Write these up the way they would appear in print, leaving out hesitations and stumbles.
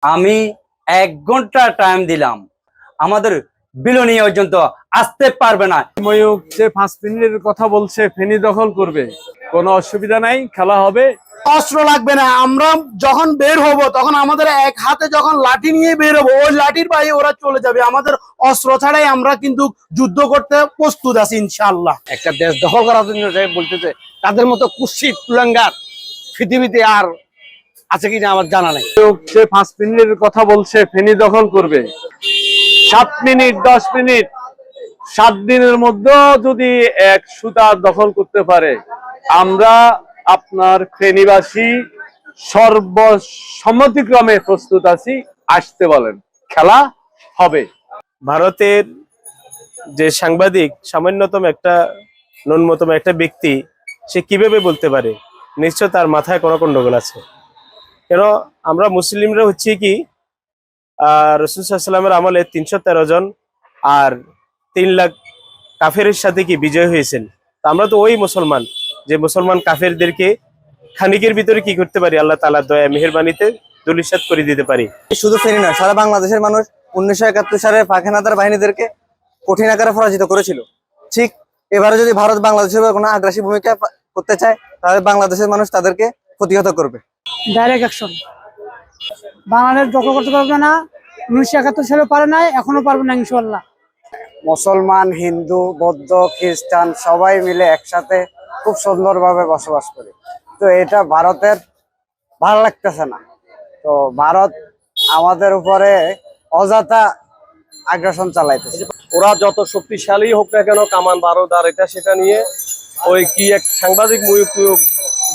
আমি 1 ঘন্টা টাইম দিলাম, আমাদের বিলনি পর্যন্ত আসতে পারবে না। ময়ূক যে 5 মিনিটের কথা বলছে, ফেনী দখল করবে, কোনো অসুবিধা নাই, খেলা হবে। অস্ত্র লাগবে না। আমরা যখন বের হব তখন আমাদের এক হাতে যখন লাঠি নিয়ে বের হবো, ওই লাঠির বাইরে ওরা চলে যাবে। আমাদের অস্ত্র ছাড়াই আমরা কিন্তু যুদ্ধ করতে প্রস্তুত আছি ইনশাআল্লাহ। একটা দেশ দখল করার জন্য বলতেছে, তাদের মতো কুৎসিত কুলাঙ্গার পৃথিবীতে আর আছে কিনা আমার জানা নেই। ময়ূক যে 5 মিনিটের কথা বলছে, ফেনী দখল করবে 7 মিনিট 10 মিনিট 7 দিনের মধ্যে যদি এক সুতা দখল করতে পারে, আমরা আপনার ফেনীবাসী সর্বসম্মতিক্রমে প্রস্তুত আছি। আসতে বলেন, খেলা হবে। ভারতের যে সাংবাদিক, সামান্যতম একটা ন্যূনতম একটা ব্যক্তি, সে কিভাবে বলতে পারে? নিশ্চয় তার মাথায় কোনো গন্ডগোল আছে। কেন আমরা মুসলিমরা হচ্ছে কি রাসূল সাল্লাল্লাহু আলাইহি ওয়াসাল্লামের আমলে 313 জন আর 3 লাখ কাফেরের সাথে কি বিজয় হয়েছেন। আমরা তো ওই মুসলমান, যে মুসলমান কাফেরদেরকে খানিকের ভিতরে কি করতে পারি, আল্লাহ তাআলার দয়া মেহেরবানিতে ধূলিসাৎ করে দিতে পারি। শুধু ফেনী নয়, সারা বাংলাদেশের মানুষ 1971 সালে পাক হানাদার বাহিনীদেরকে কঠিন আকারে পরাজিত করেছিল। ঠিক এবারে যদি ভারত বাংলাদেশের উপর কোনো আগ্রাসী ভূমিকা করতে চায়, তাহলে বাংলাদেশের মানুষ তাদেরকে প্রতিহত করবে। Direct action. বাংলাদেশ দখল করতে পারবে না, 1971 সালে পারে নাই, এখনো পারবে না ইনশাআল্লাহ। মুসলমান, হিন্দু, বৌদ্ধ, খ্রিস্টান সবাই মিলে একসাথে খুব সুন্দরভাবে বসবাস করি। তো এটা ভারতের ভালো লাগতেছে না। তো ভারত আমাদের উপরে অযথা আগ্রাসন চালাইতেছে। ওরা যত শক্তিশালী হোক না কেন, কামান বারুদ আর এটা সেটা নিয়ে ওই কি এক সাংবাদিক ময়ূক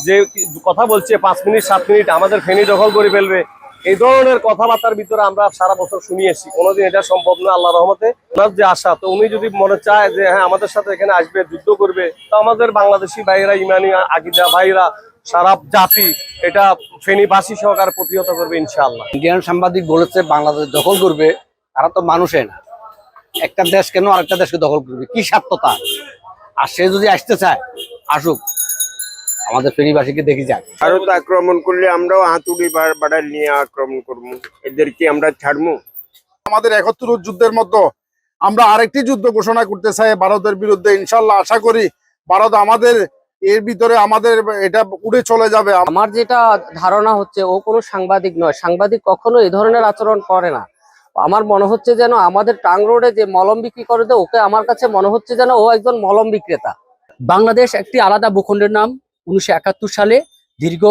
যে কথা বলছে 5 মিনিট 7 মিনিট আমাদের ফেনী দখল করে ফেলবে, এই ধরনের কথাবার্তার ভিতরে আমরা সারা বছর শুনিয়েছি। কোনোদিন এটা সম্ভব না। আল্লাহ রহমতে ওনার যে আশা, তো উনি যদি মনে চায় যে হ্যাঁ আমাদের সাথে এখানে আসবে, যুদ্ধ করবে, তো আমাদের বাংলাদেশি ভাইরা, ইমানি আকিদা ভাইরা, সারা জাতি এটা ফেনীবাসী সহকারে প্রতিহত করবে ইনশাআল্লাহ। ইন্ডিয়ান সাংবাদিক বলেছে বাংলাদেশ দখল করবে, তারা তো মানুষই না। একটা দেশ কেন আরেকটা দেশকে দখল করবে, কি স্বার্থ তার? আর সে যদি আসতে চায় আসুক, আমাদের ফেনীবাসীকে দেখি যাক। ভারত আক্রমণ করলে আমরাও হাতুড়ি বাড়াল নিয়ে আক্রমণ করবো, এদেরকে আমরা ছাড়বো। আমাদের 71 যুদ্ধের মতো আমরা আরেকটি যুদ্ধ ঘোষণা করতে চাই ভারতের বিরুদ্ধে। ইনশাআল্লাহ আশা করি ভারত আমাদের এর ভিতরে আমাদের এটা উড়ে চলে যাবে। আমার যেটা ধারণা হচ্ছে, ও কোনো সাংবাদিক নয়। সাংবাদিক কখনো এই ধরনের আচরণ করে না। আমার মনে হচ্ছে যেন আমাদের টাং রোডে যে মলম বিক্রি করে দেয়, ওকে আমার কাছে মনে হচ্ছে যেন ও একজন মলম বিক্রেতা। বাংলাদেশ একটি আলাদা ভূখণ্ডের নাম। 1971 সালে দীর্ঘ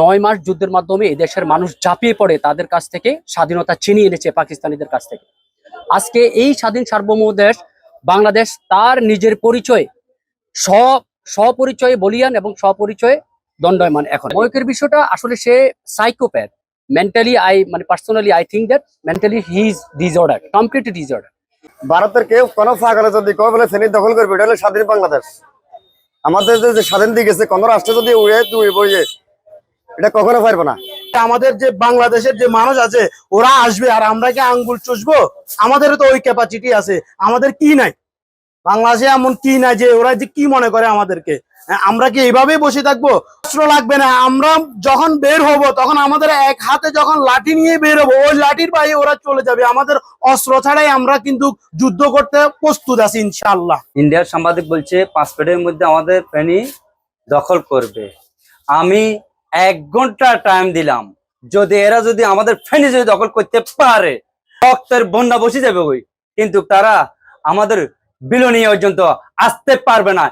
9 মাস যুদ্ধের মাধ্যমে এই দেশের মানুষ ঝাঁপিয়ে পড়ে তাদের কাছ থেকে স্বাধীনতা ছিনিয়ে এনেছে পাকিস্তানিদের কাছ থেকে। আজকে এই স্বাধীন সার্বভৌম দেশ বাংলাদেশ তার নিজের পরিচয় স্বপরিচয়ে বলিয়ান এবং স্বপরিচয়ে দণ্ডায়মান। এখন ময়ূকের বিষয়টা আসলে সে psychopath. Mentally personally I think that mentally he is disorder, completely disorder. ভারতের কেউ কোনো ফাঁকলে যদি কেউ বলে ফেনী দখল করবে, এটা হলো স্বাধীন বাংলাদেশ। আমাদের যে স্বাধীন দিয়ে গেছে, কোনো রাষ্ট্র যদি উড়ে বইয়ে, এটা কখনো পারবো না। আমাদের যে বাংলাদেশের যে মানুষ আছে ওরা আসবে, আর আমরা কি আঙ্গুল চুষবো? আমাদেরও তো ওই ক্যাপাসিটি আছে। আমাদের কি নাই বাংলাদেশে, এমন কি নাই যে ওরা যে কি মনে করে আমাদেরকে? আমরা কি এইভাবেই বসে থাকবো? অস্ত্র লাগবে না। আমরা যখন বের হব তখন আমাদের এক হাতে যখন লাঠি নিয়ে বের হবো, ওই লাঠির বাইরে ওরা চলে যাবে। আমাদের অস্ত্র ছাড়াই আমরা কিন্তু যুদ্ধ করতে প্রস্তুত আছি ইনশাআল্লাহ। ইন্ডিয়ার সাংবাদিক বলছে 5 মিনিটের মধ্যে আমাদের ফেনী দখল করবে। আমি 1 ঘন্টা টাইম দিলাম, যদি আমাদের ফেনী যদি দখল করতে পারে, রক্তের বন্যা বসে যাবে ওই। কিন্তু তারা আমাদের বিলনি পর্যন্ত আসতে পারবে না।